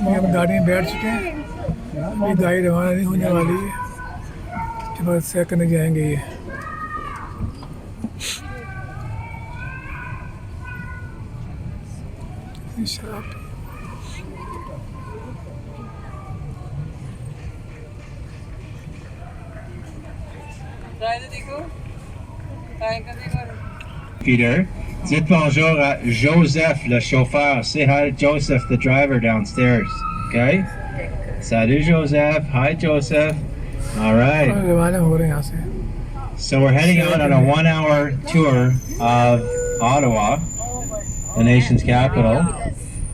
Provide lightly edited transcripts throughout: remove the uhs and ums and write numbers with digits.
हम गाड़ी में बैठ चुके हैं, अभी गाड़ी रवाना नहीं होने वाली है, कि बस चेक करने जाएंगे ये। शराब Peter, dites bonjour à Joseph, le chauffeur. Say hi to Joseph, the driver downstairs. Okay? Salut, Joseph. Hi, Joseph. All right. रवाना हो रहे हैं यहाँ से। So we're heading out on a 1-hour tour of Ottawa, the nation's capital.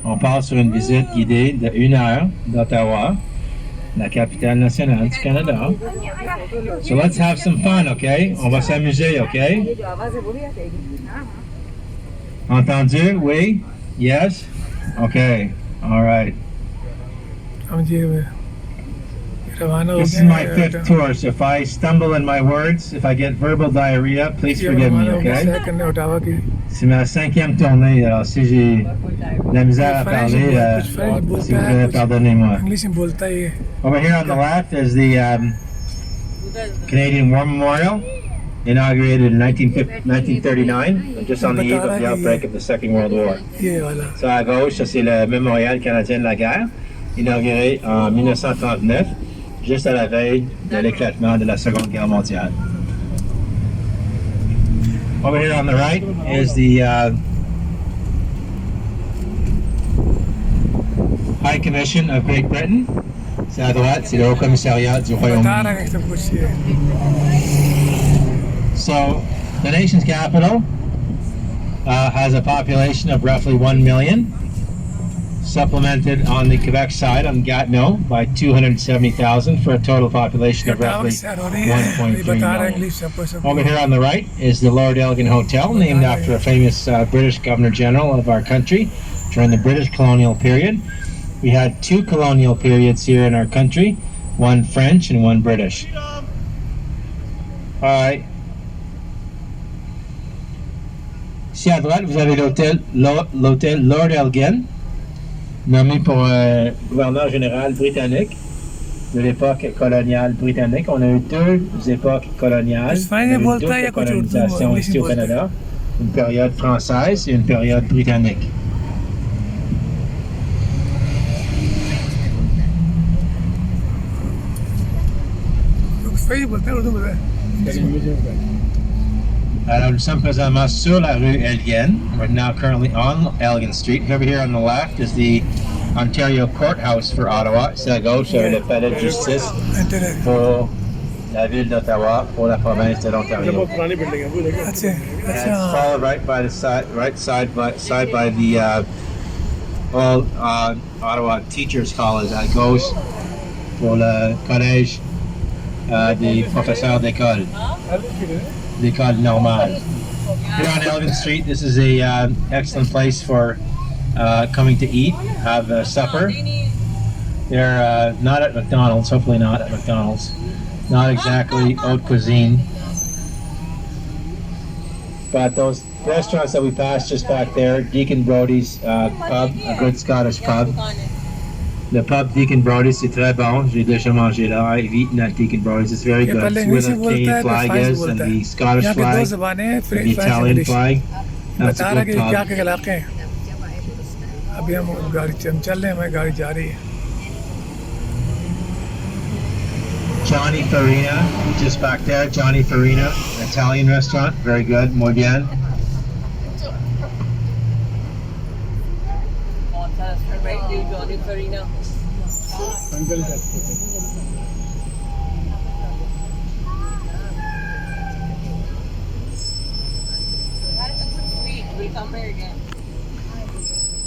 On part sur une visite guidée de 1 heure d'Ottawa, la capitale nationale du Canada. So let's have some fun, okay? On va s'amuser, okay? Entendu? Oui? Yes? Okay. All right. This is my 5th tour, so if I stumble in my words, if I get verbal diarrhea, please forgive me, okay? C'est ma 5e tournée, alors si j'ai de la misère à parler, s'il vous plaît, pardonnez-moi. Over here on the left is the Canadian War Memorial, inaugurated in 1939, just on the eve of the outbreak of the Second World War. So à gauche, ça c'est le mémorial canadien de la guerre, inauguré en 1939. Juste à la veille de l'éclatement de la Seconde Guerre mondiale. Over here on the right is the High Commission of Great Britain. C'est à droite, c'est le Haut Commissariat du Royaume-Uni. So, the nation's capital has a population of roughly 1 million. Supplemented on the Quebec side on Gatineau by 270,000 for a total population of roughly 1.3 million. Over here on the right is the Lord Elgin Hotel, named after a famous British Governor General of our country during the British colonial period. We had 2 colonial periods here in our country, one French and one British. Alright. Ici à droite, vous avez l'hôtel Lord Elgin, nommé pour un gouverneur général britannique de l'époque coloniale britannique. On a eu 2 époques coloniales, une double colonisation ici au Canada, une période française et une période britannique. Alors, nous sommes présentement sur la rue Elgin. We're now currently on Elgin Street. Over here on the left is the Ontario Courthouse for Ottawa. C'est à gauche le palais de justice pour la ville d'Ottawa, pour la province de l'Ontario. It's followed right side by the old Ottawa Teachers College à gauche pour le collège des professeurs d'école. L'école normale. Here on Elgin Street, this is a excellent place for coming to eat, have supper. They're not at McDonald's, hopefully not at McDonald's. Not exactly haute cuisine. But those restaurants that we passed just back there, Deacon Brody's pub, a good Scottish pub. Le pub Deacon Brody's, c'est très bon. J'ai déjà mangé là. I've eaten at Deacon Brody's. It's very good. It's where the Canadian flag is, and the Scottish flag, and the Italian flag. That's a good pub. अभी हम गाड़ी चल रहे हैं, हमारी गाड़ी जा रही है। Johnny Farina, just back there. Johnny Farina, Italian restaurant. Very good. Muy bien. Johnny Farina.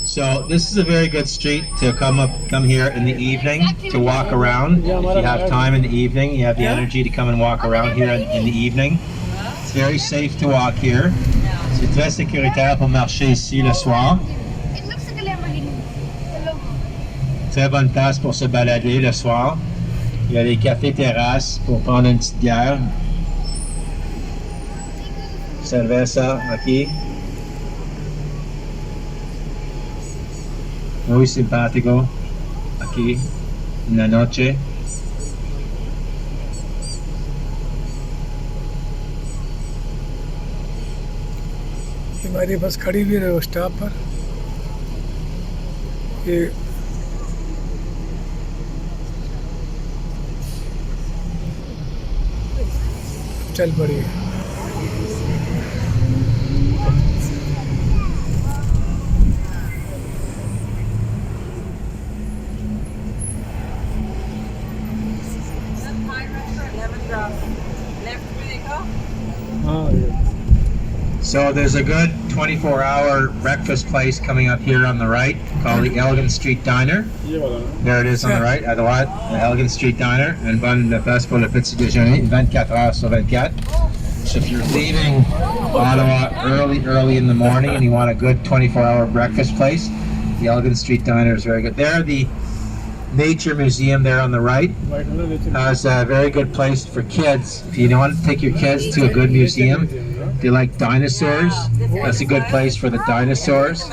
So this is a very good street to come here in the evening to walk around. If you have time in the evening, you have the energy to come and walk around here in the evening. It's very safe to walk here. C'est très sécuritaire pour marcher ici le soir. Très bonne place pour se balader le soir. Il y a des cafés-terrasses pour prendre une petite bière. Cerveza aquí. Muy simpático. aquí en la noche. हमारी बस खड़ी भी रहे stop पर ये चल पड़ी है Left where they go? हाँ So there's a good 24-hour breakfast place coming up here on the right called the Elgin Street Diner. ये वाला There it is on the right, à droite, the Elgin Street Diner. Une bonne place pour le petit déjeuner, 24 heures sur 24. So if you're leaving Ottawa early in the morning and you want a good 24-hour breakfast place, the Elgin Street Diner is very good. There, the Nature Museum there on the right has a very good place for kids. If you want to take your kids to a good museum, if you like dinosaurs, that's a good place for the dinosaurs.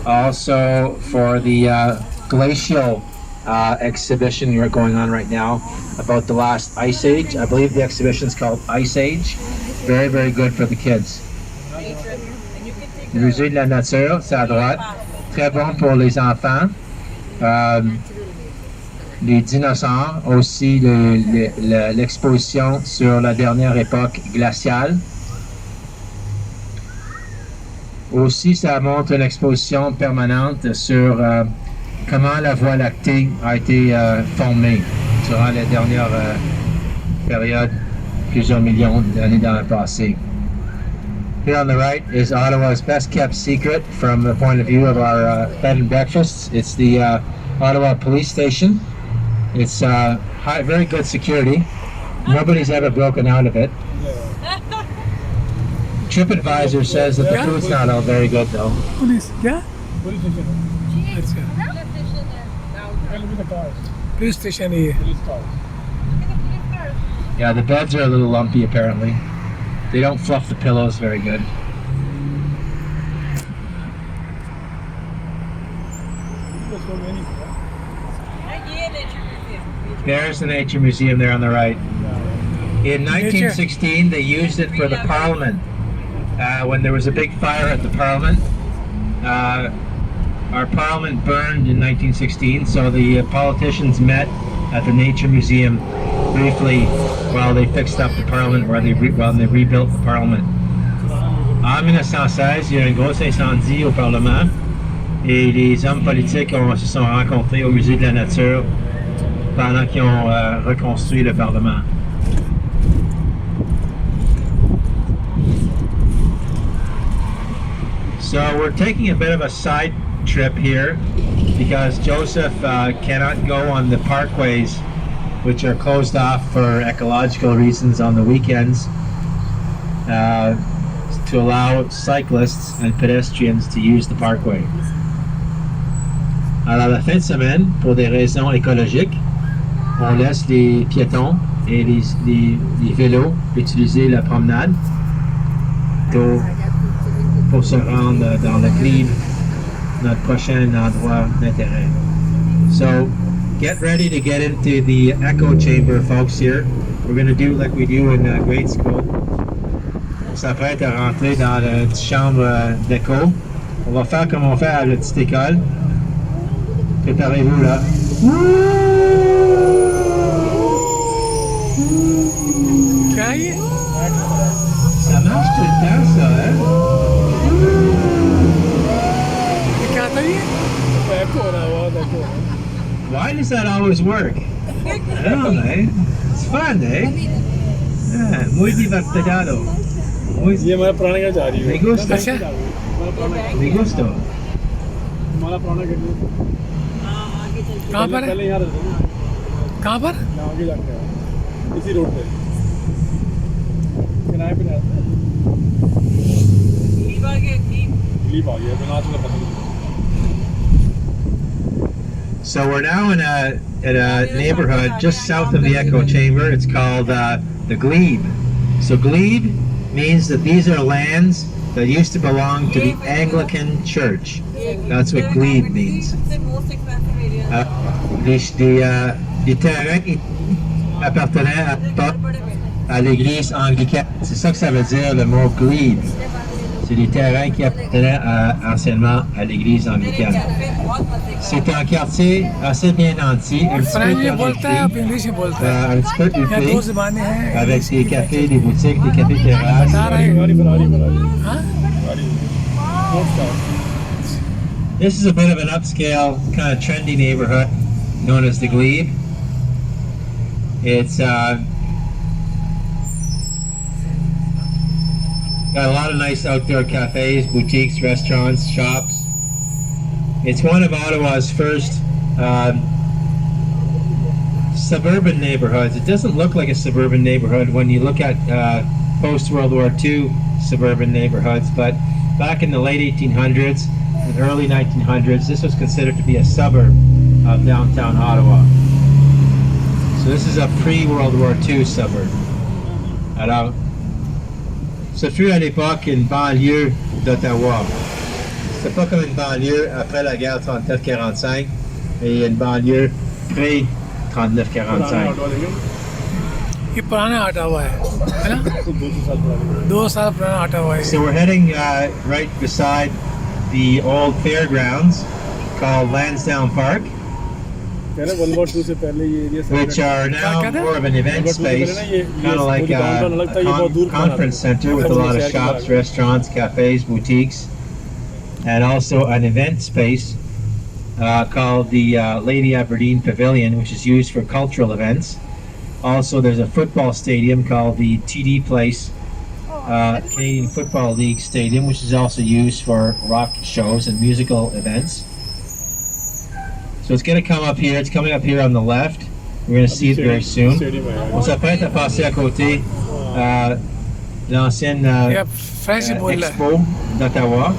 Also for the glacial exhibition you're going on right now about the last ice age. I believe the exhibition is called Ice Age. Very, very good for the kids. Le musée de la nature, c'est à droite. Très bon pour les enfants. Les dinosaures, aussi l'exposition sur la dernière époque glaciale. Aussi, ça montre une exposition permanente sur comment la Voie lactée a été formée durant les dernières périodes, plusieurs millions d'années dans le passé. Here on the right is Ottawa's best kept secret from the point of view of our bed and breakfasts. It's the Ottawa Police Station. It's very good security. Nobody's ever broken out of it. TripAdvisor says that the food's not all very good though. Police क्या अच्छा police station ही है Yeah, the beds are a little lumpy apparently. They don't fluff the pillows very good. There's the Nature Museum there on the right. In 1916, they used it for the Parliament. When there was a big fire at the Parliament, our Parliament burned in 1916, so the politicians met at the Nature Museum briefly while they fixed up the Parliament, while they rebuilt the Parliament. En 1916, il y a eu un gros incendie au Parlement et les hommes politiques se sont rencontrés au Musée de la Nature pendant qu'ils ont reconstruit le Parlement. So we're taking a bit of a side trip here because Joseph cannot go on the parkways which are closed off for ecological reasons on the weekends to allow cyclists and pedestrians to use the parkway. Alors la fin de semaine, pour des raisons écologiques, on laisse les piétons et les vélos utiliser la promenade pour se rendre dans le Glebe, notre prochain endroit d'intérêt. So get ready to get into the echo chamber, folks. Here we're going to do like we do in grade school. On s'apprête à rentrer dans la petite chambre d'écho. On va faire comme on fait à la petite école. Préparez-vous là. क्या ये Ça marche tout le temps, ça, hein? क्या था ये Why does that always work? I don't know, eh? It's fun, eh? Yeah, muy divertido. Muy... ये हमारा पुराना घर जा रही है Me gusta. अच्छा Me gusta. हमारा पुराना घर कहाँ पर है पहले यहाँ रहते थे कहाँ पर यहाँ आगे जाके आए इसी रोड पे किराए पे रहते हैं Leave again, leave. लीव आ गया बिना चला पता नहीं So we're now in a neighborhood just south of the echo chamber. It's called the Glebe. So Glebe means that these are lands that used to belong to the Anglican Church. That's what glebe means. It's the most expensive area. Les terrains appartenaient à l'église anglicane. C'est ça que ça veut dire le mot glebe. C'est des terrains qui appartenaient anciennement à l'église anglicane. C'est un quartier assez bien nanti, un petit peu French में बोलता है, आप périphérique, English में बोलता है। un petit peu यहाँ दो huppé, ज़बानें हैं। avec des cafés, des boutiques, des cafés terrasses. बता रहे हैं। हाँ? This is a bit of an upscale, kind of trendy neighborhood known as the Glebe. It's got a lot of nice outdoor cafes, boutiques, restaurants, shops. It's one of Ottawa's first suburban neighborhoods. It doesn't look like a suburban neighborhood when you look at post-World War II suburban neighborhoods, but back in the late 1800s and early 1900s, this was considered to be a suburb of downtown Ottawa. So this is a pre-World War II suburb. Alors, ce fut à l'époque une banlieue d'Ottawa. C'était pas comme une banlieue après la guerre 39-45, mais une banlieue pré-39-45. ये पुराना Ottawa है ना? 2 साल पुराना Ottawa है। So we're heading right beside the old fairgrounds called Lansdowne Park, World War II से पहले ये area which are now more of an event space, kind of like a conference center with a lot of shops, restaurants, cafes, boutiques, and also an event space called the Lady Aberdeen Pavilion, which is used for cultural events. Also, there's a football stadium called the TD Place Canadian Football League Stadium, which is also used for rock shows and musical events. So it's going to come up here. It's coming up here on the left. We're going to see it very soon. On s'apprête à passer à côté l'ancienne ये French में बोल रहा है। expo d'Ottawa,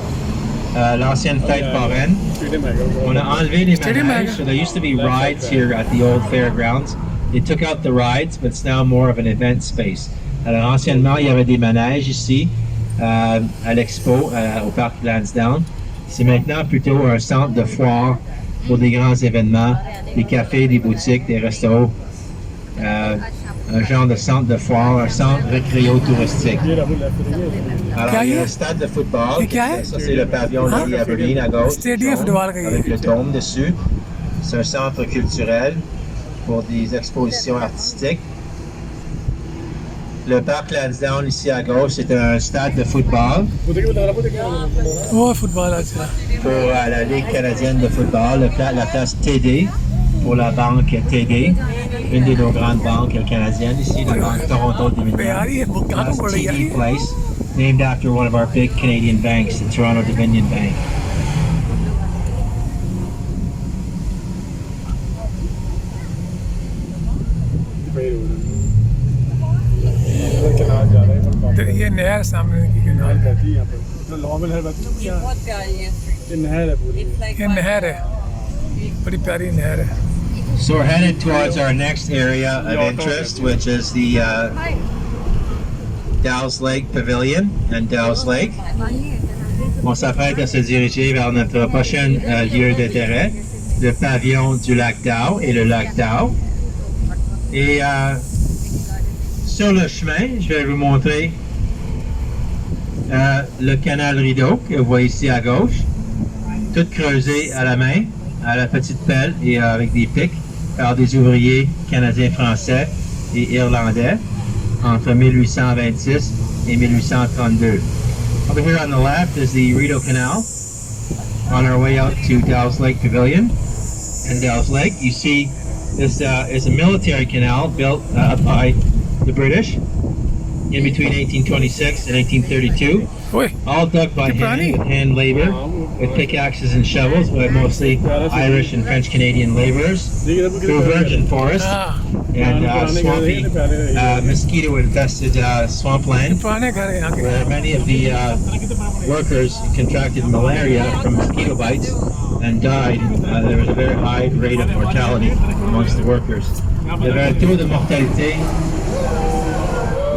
l'ancienne fête foraine. On a enlevé les Stadium manèges, Mag. so there used to be rides here at the old fairgrounds. They took out the rides, but it's now more of an event space. Alors anciennement, il y avait des manèges ici à l'expo, au parc Lansdowne. C'est maintenant plutôt un centre de foire pour des grands événements, des cafés, des boutiques, des restaurants, un genre de centre de foire, un centre récréo-touristique. Alors, il y a un stade de football. Et qu'est-ce que Ça, c'est le pavillon de Lady Aberdeen à gauche. Stadium jaune, football का ये। avec le dôme dessus. C'est un centre culturel pour des expositions artistiques. Le parc Lansdowne, ici à gauche, c'est un stade de football वो football अच्छा। pour la Ligue canadienne de football, la place TD pour la banque TD, une de nos grandes banques canadiennes ici, la banque Toronto Dominion. यार ये वो कहाँ That's को पड़ रही TD है? Place, named after one of our big Canadian banks, the Toronto Dominion Bank. ये नहर सामने की किनारे। बहुत प्यारी है street. It's like ये नहर है, बड़ी प्यारी नहर है। So we're headed towards our next area of interest, which is the Dow's Lake Pavilion and Dow's Lake. On s'apprête à se diriger vers notre prochain lieu d'intérêt, le pavillon du lac Dow et le lac Dow. Et sur le chemin, je vais vous montrer le canal Rideau que vous voyez ici à gauche, tout creusé à la main, à la petite pelle et avec des pics par des ouvriers canadiens, français et irlandais entre 1826 et 1832. Over here on the left is the Rideau Canal on our way out to Dow's Lake Pavilion. And Dow's Lake, you see this is a military canal built by the British in between 1826 and 1832. ओए, All dug by hand with hand labor, with pickaxes and shovels by mostly Irish and French Canadian laborers through virgin forest हाँ, and swampy, mosquito-infested swampland, पुराने घर है यहाँ के। where many of the workers contracted malaria from mosquito bites and died. There was a very high rate of mortality amongst the workers. Il y avait un taux de mortalité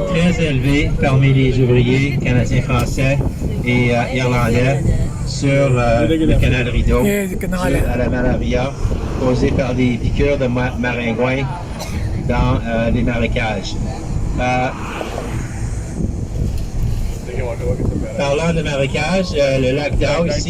très élevé parmi les ouvriers canadiens, français et irlandais sur le canal Rideau, Yeah, the canal. à la malaria, causée par des piqûres de maringouins dans les marécages. Parlant de marécages, le lac d'Ao ici,